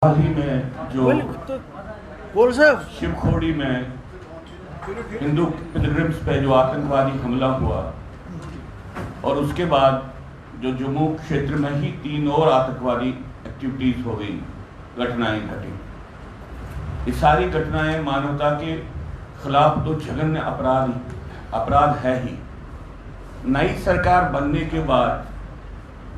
हाल ही में जो शिवखोड़ी में हिंदू पिलग्रिम्स पे जो आतंकवादी हमला हुआ और उसके बाद जो जम्मू क्षेत्र में ही 3 और आतंकवादी एक्टिविटीज हो गई, घटनाएं घटी। ये सारी घटनाएं मानवता के खिलाफ तो जघन्य अपराध है ही। नई सरकार बनने के बाद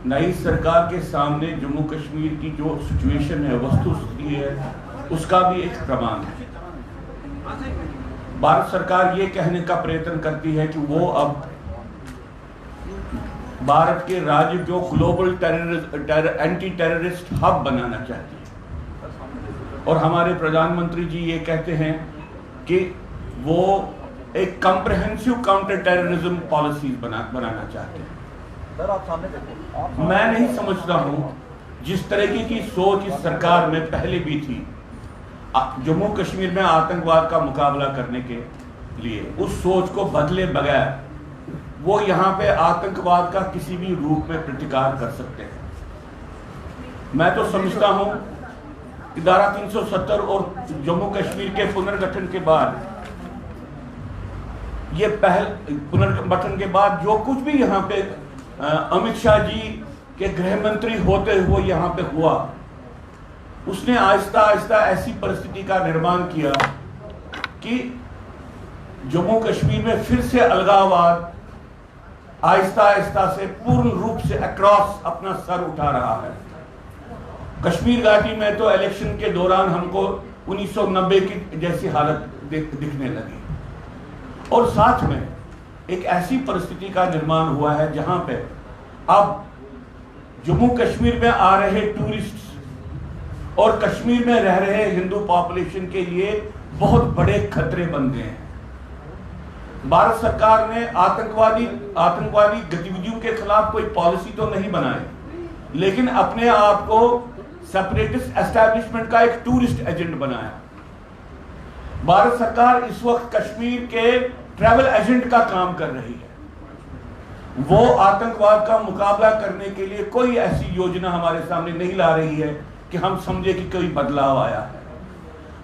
नई सरकार के सामने जम्मू कश्मीर की जो सिचुएशन है, वस्तुस्थिति है, उसका भी एक प्रमाण है। भारत सरकार ये कहने का प्रयत्न करती है कि वो अब भारत के राज्य को ग्लोबल एंटी टेररिस्ट हब बनाना चाहती है और हमारे प्रधानमंत्री जी ये कहते हैं कि वो एक कॉम्प्रिहेंसिव काउंटर टेररिज्म पॉलिसी बनाना चाहते हैं। सर आप सामने देखो। मैं नहीं समझता हूं जिस तरीके की सोच इस सरकार में पहले भी थी जम्मू कश्मीर में आतंकवाद का मुकाबला करने के लिए, उस सोच को बदले बगैर वो यहां पे आतंकवाद का किसी भी रूप में प्रतिकार कर सकते हैं। मैं तो समझता हूं कि धारा 370 और जम्मू कश्मीर के पुनर्गठन के बाद पुनर्गठन के बाद जो कुछ भी यहाँ पे अमित शाह जी के गृह मंत्री होते हुए यहाँ पे हुआ, उसने आहिस्ता आहिस्ता ऐसी परिस्थिति का निर्माण किया कि जम्मू कश्मीर में फिर से अलगाववाद आहिस्ता आहिस्ता से पूर्ण रूप से अक्रॉस अपना सर उठा रहा है। कश्मीर घाटी में तो इलेक्शन के दौरान हमको 1990 की जैसी हालत दिखने लगी और साथ में एक ऐसी परिस्थिति का निर्माण हुआ है जहां पे अब जम्मू कश्मीर में आ रहे टूरिस्ट और कश्मीर में रह रहे हिंदू पॉपुलेशन के लिए बहुत बड़े खतरे बन गए हैं। भारत सरकार ने आतंकवादी गतिविधियों के खिलाफ कोई पॉलिसी तो नहीं बनाई, लेकिन अपने आप को सेपरेटिस्ट एस्टैब्लिशमेंट का एक टूरिस्ट एजेंट बनाया। भारत सरकार इस वक्त कश्मीर के ट्रैवल एजेंट का काम कर रही है। वो आतंकवाद का मुकाबला करने के लिए कोई ऐसी योजना हमारे सामने नहीं ला रही है कि हम समझे कि कोई बदलाव आया है।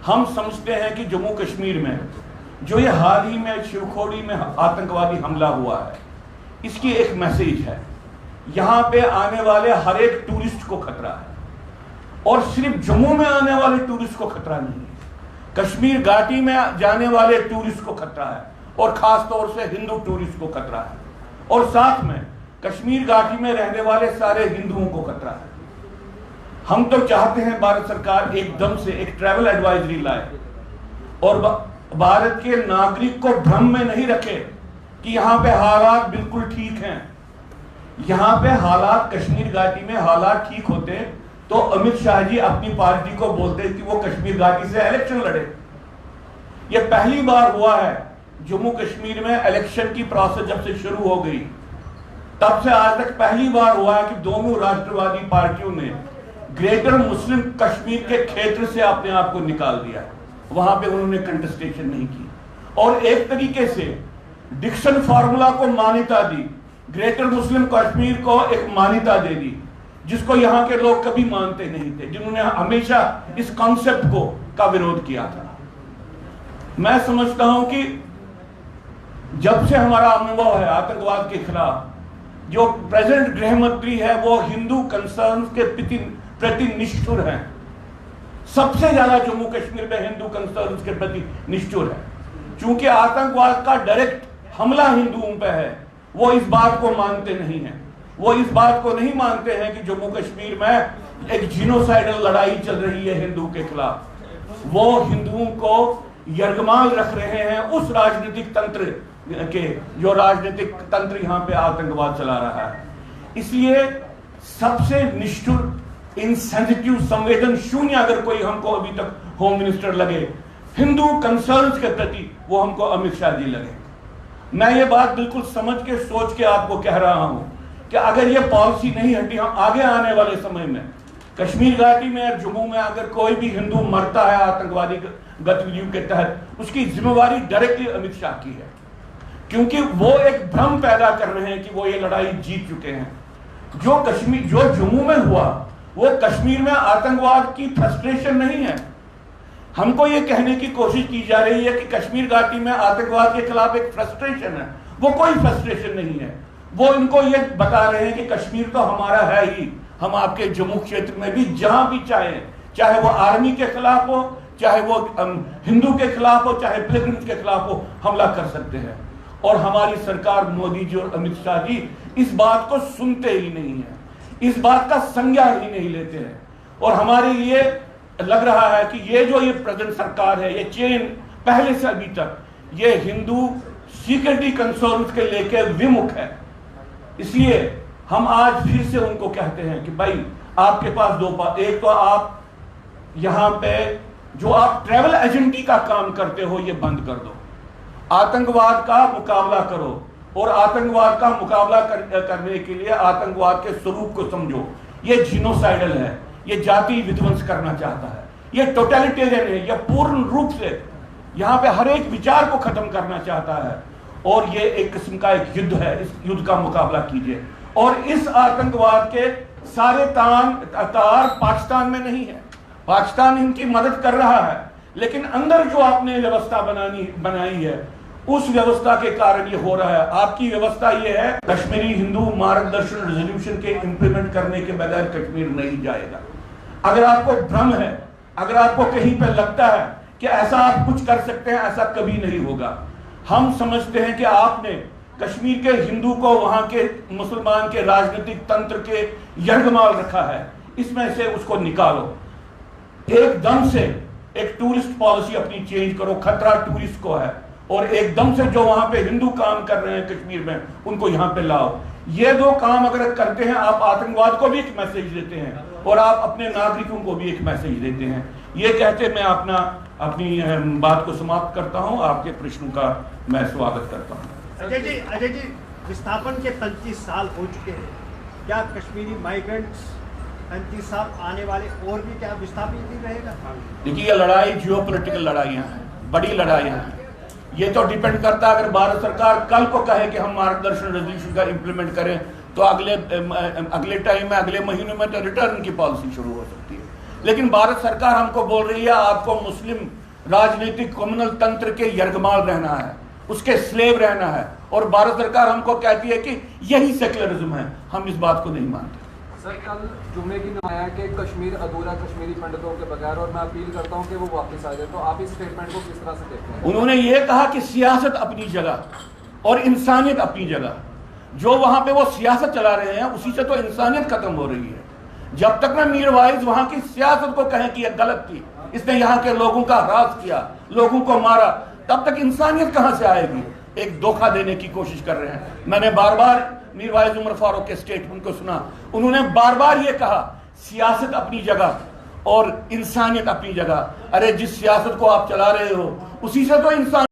हम समझते हैं कि जम्मू कश्मीर में जो ये हाल ही में शिवखोड़ी में आतंकवादी हमला हुआ है, इसकी एक मैसेज है। यहां पे आने वाले हर एक टूरिस्ट को खतरा है और सिर्फ जम्मू में आने वाले टूरिस्ट को खतरा नहीं है, कश्मीर घाटी में जाने वाले टूरिस्ट को खतरा है और खास तौर से हिंदू टूरिस्ट को खतरा है और साथ में कश्मीर घाटी में रहने वाले सारे हिंदुओं को खतरा है। हम तो चाहते हैं भारत सरकार एकदम से एक ट्रैवल एडवाइजरी लाए और भारत के नागरिक को भ्रम में नहीं रखे कि यहां पे हालात बिल्कुल ठीक हैं। यहां पे हालात, कश्मीर घाटी में हालात ठीक होते तो अमित शाह जी अपनी पार्टी को बोलते कि वो कश्मीर घाटी से इलेक्शन लड़े। ये पहली बार हुआ है जम्मू कश्मीर में इलेक्शन की प्रोसेस जब से शुरू हो गई तब से आज तक पहली बार हुआ है कि दोनों राष्ट्रवादी पार्टियों ने ग्रेटर मुस्लिम कश्मीर के क्षेत्र से अपने आप को निकाल दिया। वहां पे उन्होंने कंटेस्टेशन नहीं की और एक तरीके से डिक्सन फार्मूला को मान्यता दी, ग्रेटर मुस्लिम कश्मीर को एक मान्यता दे दी जिसको यहां के लोग कभी मानते नहीं थे, जिन्होंने हमेशा इस कॉन्सेप्ट का विरोध किया था। मैं समझता हूं कि जब से हमारा अनुभव है आतंकवाद के खिलाफ, जो प्रेजेंट गृह मंत्री है वो हिंदू कंसर्न के प्रति निष्ठुर हैं। सबसे ज्यादा जम्मू कश्मीर में हिंदू कंसर्न के प्रति निष्ठुर है। चूंकि आतंकवाद का डायरेक्ट हमला हिंदुओं पे है, वो इस बात को मानते नहीं है। वो इस बात को नहीं मानते हैं कि जम्मू कश्मीर में एक जीनोसाइडल लड़ाई चल रही है हिंदू के खिलाफ। वो हिंदुओं को यरगमाल रख रहे हैं उस राजनीतिक तंत्र के जो राजनीतिक तंत्र यहां पे आतंकवाद चला रहा है। इसलिए सबसे निष्ठुर, इनसेंसिटिव, संवेदन शून्य अगर कोई हमको अभी तक होम मिनिस्टर लगे हिंदू कंसर्न्स के प्रति, वो हमको अमित शाह जी लगे। मैं ये बात बिल्कुल समझ के सोच के आपको कह रहा हूं कि अगर ये पॉलिसी नहीं हटी, हम आगे आने वाले समय में कश्मीर घाटी में और जम्मू में अगर कोई भी हिंदू मरता है आतंकवादी गतिविधियों के तहत, उसकी जिम्मेवारी डायरेक्टली अमित शाह की है, क्योंकि वो एक भ्रम पैदा कर रहे हैं कि वो ये लड़ाई जीत चुके हैं। जो जम्मू में हुआ वो कश्मीर में आतंकवाद की फ्रस्ट्रेशन नहीं है। हमको ये कहने की कोशिश की जा रही है कि कश्मीर घाटी में आतंकवाद के खिलाफ एक फ्रस्ट्रेशन है, वो कोई फ्रस्ट्रेशन नहीं है। वो इनको ये बता रहे हैं कि कश्मीर तो हमारा है ही, हम आपके जम्मू क्षेत्र में भी जहां भी चाहे वो आर्मी के खिलाफ हो, चाहे वो हिंदू के खिलाफ हो, चाहे पिलग्रिम्स के खिलाफ हो, हमला कर सकते हैं। और हमारी सरकार, मोदी जी और अमित शाह जी इस बात को सुनते ही नहीं है, इस बात का संज्ञान ही नहीं लेते हैं। और हमारे लिए लग रहा है कि ये जो ये प्रेजेंट सरकार है, ये चेन पहले से अभी तक ये हिंदू सिक्योरिटी कंसर्न्स के लेके विमुख है। इसलिए हम आज फिर से उनको कहते हैं कि भाई आपके पास दो बात, एक तो आप यहां पे जो आप ट्रैवल एजेंटी का काम करते हो ये बंद कर दो, आतंकवाद का मुकाबला करो, और आतंकवाद का मुकाबला करने के लिए आतंकवाद के स्वरूप को समझो। ये जीनोसाइडल है, ये जाति विध्वंस करना चाहता है, ये टोटलिटेरियन है, ये पूर्ण रूप से यहां पे हर एक विचार को खत्म करना चाहता है। और ये एक किस्म का एक युद्ध है, इस युद्ध का मुकाबला कीजिए। और इस आतंकवाद के सारे तार पाकिस्तान में नहीं है, पाकिस्तान इनकी मदद कर रहा है, लेकिन अंदर जो आपने व्यवस्था बनाई है उस व्यवस्था के कारण ये हो रहा है। आपकी व्यवस्था ये है, कश्मीरी हिंदू मार्गदर्शन रेजोल्यूशन के इंप्लीमेंट करने के बगैर कश्मीर नहीं जाएगा। अगर आपको भ्रम है, अगर आपको कहीं पर लगता है कि ऐसा आप कुछ कर सकते हैं, ऐसा कभी नहीं होगा। हम समझते हैं कि आपने कश्मीर के हिंदू को वहां के मुसलमान के राजनीतिक तंत्र के यरगमाल रखा है, इसमें से उसको निकालो। एकदम से एक टूरिस्ट पॉलिसी अपनी चेंज करो, खतरा टूरिस्ट को है, और एकदम से जो वहां पे हिंदू काम कर रहे हैं कश्मीर में उनको यहां पे लाओ। ये दो काम अगर करते हैं, आप आतंकवाद को भी एक मैसेज देते हैं और आप अपने नागरिकों को भी एक मैसेज देते हैं। ये कहते मैं अपनी बात को समाप्त करता हूं। आपके प्रश्नों का मैं स्वागत करता हूं। अजय जी, विस्थापन के 35 साल हो चुके हैं, क्या कश्मीरी माइग्रेंट्स 35 साल आने वाले और भी क्या विस्थापित नहीं रहेगा? देखिए, ये लड़ाई जियोपॉलिटिकल लड़ाइयां हैं, बड़ी लड़ाइयां हैं। ये तो डिपेंड करता है, अगर भारत सरकार कल को कहे कि हम मार्गदर्शन रेजोल्यूशन का इंप्लीमेंट करें तो अगले टाइम में, अगले महीनों में तो रिटर्न की पॉलिसी शुरू हो सकती है। लेकिन भारत सरकार हमको बोल रही है आपको मुस्लिम राजनीतिक कम्युनल तंत्र के यरगमाल रहना है, उसके स्लेव रहना है, और भारत सरकार हमको कहती है कि यही सेक्युलरिज्म है। हम इस बात को नहीं मानते। सर, कल जुम्मे की नमाया कि कश्मीर अधूरा कश्मीरी पंडितों के बगैर, और मैं अपील करता हूं कि वो वापस आ जाए, तो आप इस स्टेटमेंट को किस तरह से देखते हैं? उन्होंने ये कहा कि सियासत अपनी जगह और इंसानियत अपनी जगह। जो वहां पे वो सियासत चला रहे हैं उसी से तो इंसानियत खत्म हो रही है। जब तक ना मीर वाइज वहां की सियासत को कहें कि यह गलत थी, इसने यहाँ के लोगों का ह्रास किया, लोगों को मारा, तब तक इंसानियत कहां से आएगी? एक धोखा देने की कोशिश कर रहे हैं। मैंने बार बार मीर वाइज उमर फारूक के स्टेटमेंट को सुना, उन्होंने बार बार ये कहा सियासत अपनी जगह और इंसानियत अपनी जगह। अरे जिस सियासत को आप चला रहे हो उसी से तो इंसान